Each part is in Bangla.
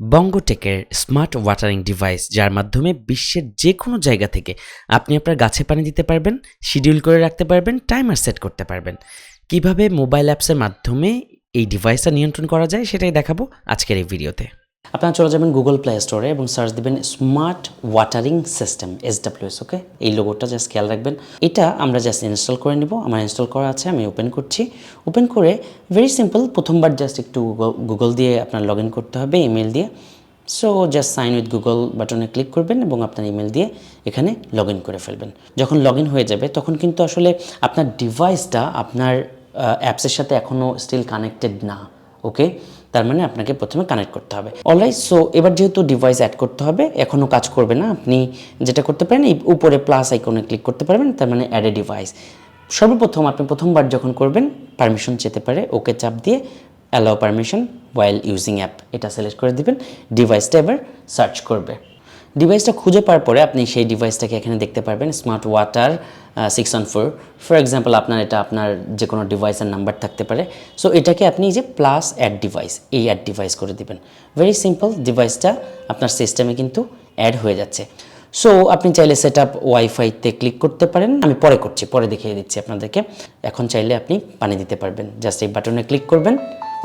বঙ্গটেকের স্মার্ট ওয়াটারিং ডিভাইস, যার মাধ্যমে বিশ্বের যে কোনো জায়গা থেকে আপনি আপনার গাছে পানি দিতে পারবেন, শিডিউল করে রাখতে পারবেন, টাইমার সেট করতে পারবেন। কিভাবে মোবাইল অ্যাপসের মাধ্যমে এই ডিভাইসটা নিয়ন্ত্রণ করা যায় সেটাই দেখাবো আজকের এই ভিডিওতে। আপনারা চলে যাবেন গুগল প্লে স্টোরে এবং সার্চ দিবেন স্মার্ট ওয়াটারিং সিস্টেম SWS। ওকে, এই লোগোটা জাস্ট খেয়াল রাখবেন। এটা আমরা জাস্ট ইনস্টল করে নিব। আমার ইনস্টল করা আছে, আমি ওপেন করছি। ওপেন করে ভেরি সিম্পল, প্রথমবার জাস্ট একটু গুগল দিয়ে আপনার লগ ইন করতে হবে ইমেল দিয়ে। So just sign with Google বাটনে ক্লিক করবেন এবং আপনার ইমেল দিয়ে এখানে লগ ইন করে ফেলবেন। যখন লগ ইন হয়ে যাবে তখন কিন্তু আসলে আপনার ডিভাইসটা আপনার অ্যাপসের সাথে এখনও স্টিল কানেক্টেড না। ওকে, তার মানে আপনাকে প্রথমে কানেক্ট করতে হবে। অলরাইট, সো এবার যেহেতু ডিভাইস অ্যাড করতে হবে, এখনও কাজ করবে না, আপনি যেটা করতে পারেন এই উপরে প্লাস আইকনে ক্লিক করতে পারবেন, তার মানে অ্যাড এ ডিভাইস। সর্বপ্রথম আপনি প্রথমবার যখন করবেন পারমিশন যেতে পারে, ওকে চাপ দিয়ে অ্যালাউ পারমিশন ওয়াইল ইউজিং অ্যাপ এটা সিলেক্ট করে দিবেন। ডিভাইসটা এবার সার্চ করবে। ডিভাইসটা খুঁজে পাওয়ার পরে আপনি সেই ডিভাইসটাকে এখানে দেখতে পারবেন, স্মার্ট ওয়াটার 614। ফর এক্সাম্পল আপনার এটা আপনার যে কোনো ডিভাইসের নাম্বার থাকতে পারে। সো এটাকে আপনি যে প্লাস অ্যাড ডিভাইস, এই অ্যাড ডিভাইস করে দিবেন। ভেরি সিম্পল, ডিভাইসটা আপনার সিস্টেমে কিন্তু অ্যাড হয়ে যাচ্ছে। সো আপনি চাইলে সেট আপ ওয়াইফাইতে ক্লিক করতে পারেন, আমি পরে করছি, পরে দেখিয়ে দিচ্ছি আপনাদেরকে। এখন চাইলে আপনি পানি দিতে পারবেন, জাস্ট এই বাটনে ক্লিক করবেন,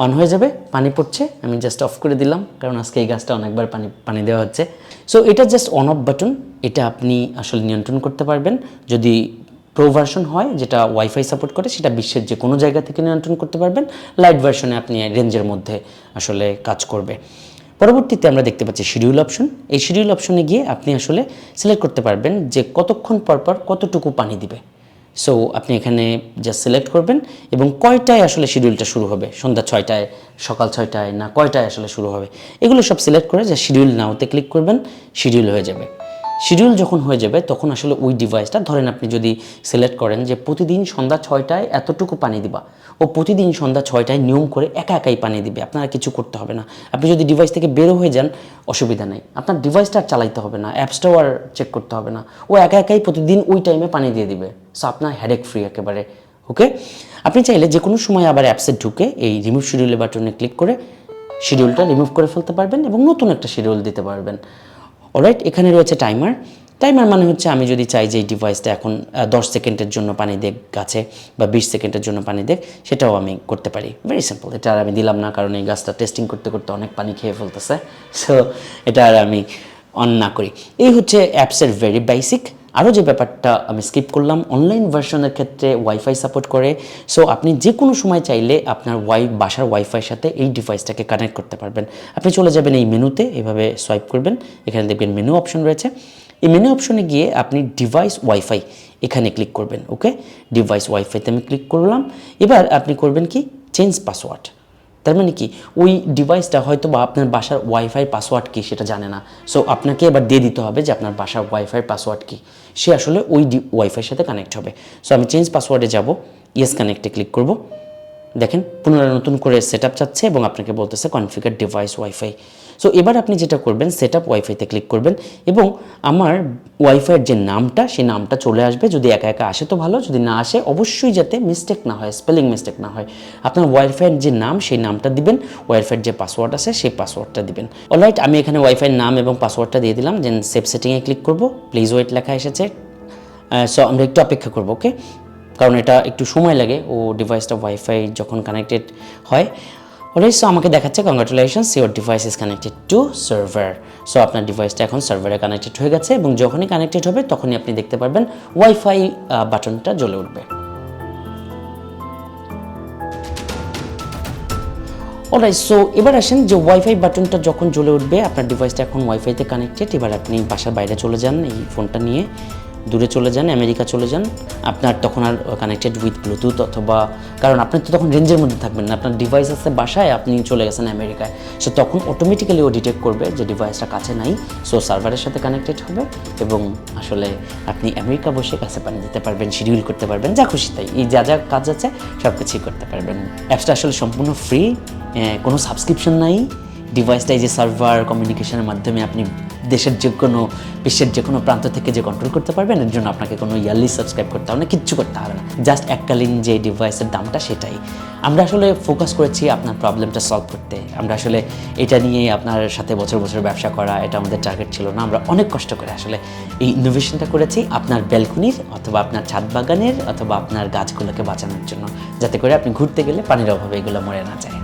অন হয়ে যাবে, পানি পড়ছে। আমি জাস্ট অফ করে দিলাম কারণ আজকে এই গাছটা অনেকবার পানি দেওয়া হচ্ছে। সো এটা জাস্ট অন অফ বাটন, এটা আপনি আসলে নিয়ন্ত্রণ করতে পারবেন। যদি প্রো ভার্সন হয় যেটা ওয়াইফাই সাপোর্ট করে, সেটা বিশ্বের যে কোনো জায়গা থেকে নিয়ন্ত্রণ করতে পারবেন। লাইট ভার্সনে আপনি রেঞ্জের মধ্যে আসলে কাজ করবে। পরবর্তীতে আমরা দেখতে পাচ্ছি শিডিউল অপশন। এই শিডিউল অপশনে গিয়ে আপনি আসলে সিলেক্ট করতে পারবেন যে কতক্ষণ পর কতটুকু পানি দিবে। সো আপনি এখানে জাস্ট সিলেক্ট করবেন এবং কয়টায় আসলে শিডিউলটা শুরু হবে, সন্ধ্যা 6টায়, সকাল 6টায়, না কয়টায় আসলে শুরু হবে, এগুলো সব সিলেক্ট করে যে শিডিউল নাওতে ক্লিক করবেন, শিডিউল হয়ে যাবে। শিডিউল যখন হয়ে যাবে তখন আসলে ওই ডিভাইসটা, ধরেন আপনি যদি সিলেক্ট করেন যে প্রতিদিন সন্ধ্যা 6টায় এতটুকু পানি দিবা, ও প্রতিদিন সন্ধ্যা 6টায় নিয়ম করে একাই পানি দিবে, আপনারা কিছু করতে হবে না। আপনি যদি ডিভাইস থেকে বেরো হয়ে যান অসুবিধা নেই, আপনার ডিভাইসটা আর চালাইতে হবে না, অ্যাপসটাও আর চেক করতে হবে না, ও একাই প্রতিদিন ওই টাইমে পানি দিয়ে দিবে। সো আপনার হেডেক ফ্রি একেবারে। ওকে, আপনি চাইলে যে কোনো সময় আবার অ্যাপসে ঢুকে এই রিমুভ শিডিউলের বাটনে ক্লিক করে শিডিউলটা রিমুভ করে ফেলতে পারবেন এবং নতুন একটা শিডিউল দিতে পারবেন। অলরাইট, এখানে রয়েছে টাইমার। টাইমার মানে হচ্ছে আমি যদি চাই যে এই ডিভাইসটা এখন 10 সেকেন্ডের জন্য পানি দেখ গাছে, বা 20 সেকেন্ডের জন্য পানি দেখ, সেটাও আমি করতে পারি। ভেরি সিম্পল, এটা আর আমি দিলাম না কারণ এই গাছটা টেস্টিং করতে করতে অনেক পানি খেয়ে ফেলতেছে। সো এটা আর আমি অন না করি। এই হচ্ছে অ্যাপসের ভেরি বেসিক। আরও যে ব্যাপারটা আমি স্কিপ করলাম, অনলাইন ভার্সনের ক্ষেত্রে ওয়াইফাই সাপোর্ট করে। সো আপনি যে কোনো সময় চাইলে আপনার বাসার ওয়াইফাইয়ের সাথে এই ডিভাইসটাকে কানেক্ট করতে পারবেন। আপনি চলে যাবেন এই মেনুতে, এভাবে সোয়াইপ করবেন, এখানে দেখবেন মেনু অপশন রয়েছে। এই মেনু অপশনে গিয়ে আপনি ডিভাইস ওয়াইফাই এখানে ক্লিক করবেন। ওকে, ডিভাইস ওয়াইফাইতে আমি ক্লিক করলাম। এবার আপনি করবেন কি, চেঞ্জ পাসওয়ার্ড। তার মানে কি, ওই ডিভাইসটা হয়তো বা আপনার বাসার ওয়াইফাই পাসওয়ার্ড কী সেটা জানে না। সো আপনাকে এবার দিয়ে দিতে হবে যে আপনার বাসার ওয়াইফাই পাসওয়ার্ড কী, সে আসলে ওই ওয়াইফাইয়ের সাথে কানেক্ট হবে। সো আমি চেঞ্জ পাসওয়ার্ডে যাব, ইয়েস কানেক্টে ক্লিক করব। দেখেন পুনরায় নতুন করে সেট আপ চাচ্ছে এবং আপনাকে বলতেছে কনফিগার ডিভাইস ওয়াইফাই। সো এবার আপনি যেটা করবেন, সেট আপ ওয়াইফাইতে ক্লিক করবেন এবং আমার ওয়াইফাইয়ের যে নামটা, সেই নামটা চলে আসবে। যদি একা আসে তো ভালো, যদি না আসে অবশ্যই যাতে মিস্টেক না হয়, স্পেলিং মিস্টেক না হয়, আপনার ওয়াইফাইয়ের যে নাম সেই নামটা দিবেন, ওয়াইফাইয়ের যে পাসওয়ার্ড আছে সেই পাসওয়ার্ডটা দিবেন। অলরাইট, আমি এখানে ওয়াইফাইয়ের নাম এবং পাসওয়ার্ডটা দিয়ে দিলাম, দেন সেভ সেটিংয়ে ক্লিক করব। প্লিজ ওয়েট লেখা এসেছে। সো আমরা একটু অপেক্ষা করবো। ওকে, কারণ এটা একটু সময় লাগে, ও ডিভাইসটা ওয়াইফাই যখন কানেক্টেড হয়। অলরাইট, সো আমাকে দেখাচ্ছে congratulations, your device is connected to server. So আপনার ডিভাইসটা এখন সার্ভারে কানেক্টেড হয়ে গেছে এবং যখনই কানেক্টেড হবে তখনই আপনি দেখতে পারবেন ওয়াইফাই বাটনটা জ্বলে উঠবে। অলরাইট, সো এবার আসেন যে ওয়াইফাই বাটনটা যখন জ্বলে উঠবে, আপনার ডিভাইসটা এখন ওয়াইফাইতে কানেক্টেড। এবার আপনি বাসার বাইরে চলে যান, এই ফোনটা নিয়ে দূরে চলে যান, আমেরিকা চলে যান। আপনার তখন আর কানেক্টেড উইথ ব্লুটুথ, অথবা কারণ আপনি তো তখন রেঞ্জের মধ্যে থাকবেন না, আপনার ডিভাইস আছে বাসায়, আপনি চলে গেছেন আমেরিকায়। সো তখন অটোমেটিক্যালি ও ডিটেক্ট করবে যে ডিভাইসটা কাছে নাই। সো সার্ভারের সাথে কানেক্টেড হবে এবং আসলে আপনি আমেরিকা বসে কাছে পানি দিতে পারবেন, শিডিউল করতে পারবেন, যা খুশি তাই, এই যা কাজ আছে সব কিছুই করতে পারবেন। অ্যাপসটা আসলে সম্পূর্ণ ফ্রি, কোনো সাবস্ক্রিপশন নাই। ডিভাইসটা এই যে সার্ভার কমিউনিকেশনের মাধ্যমে আপনি দেশের যে কোনো বিশ্বের যে কোনো প্রান্ত থেকে যে কন্ট্রোল করতে পারবেন, এর জন্য আপনাকে কোনো ইয়ারলি সাবস্ক্রাইব করতে হবে না, কিচ্ছু করতে হবে না, জাস্ট এককালীন যে ডিভাইসের দামটা সেটাই। আমরা আসলে ফোকাস করেছি আপনার প্রবলেমটা সলভ করতে। আমরা আসলে এটা নিয়ে আপনার সাথে বছর বছর ব্যবসা করা এটা আমাদের টার্গেট ছিল না। আমরা অনেক কষ্ট করে আসলে এই ইনোভেশনটা করেছি আপনার ব্যালকনির অথবা আপনার ছাদ বাগানের অথবা আপনার গাছগুলোকে বাঁচানোর জন্য, যাতে করে আপনি ঘুরতে গেলে পানির অভাবে এগুলো মরে না যায়।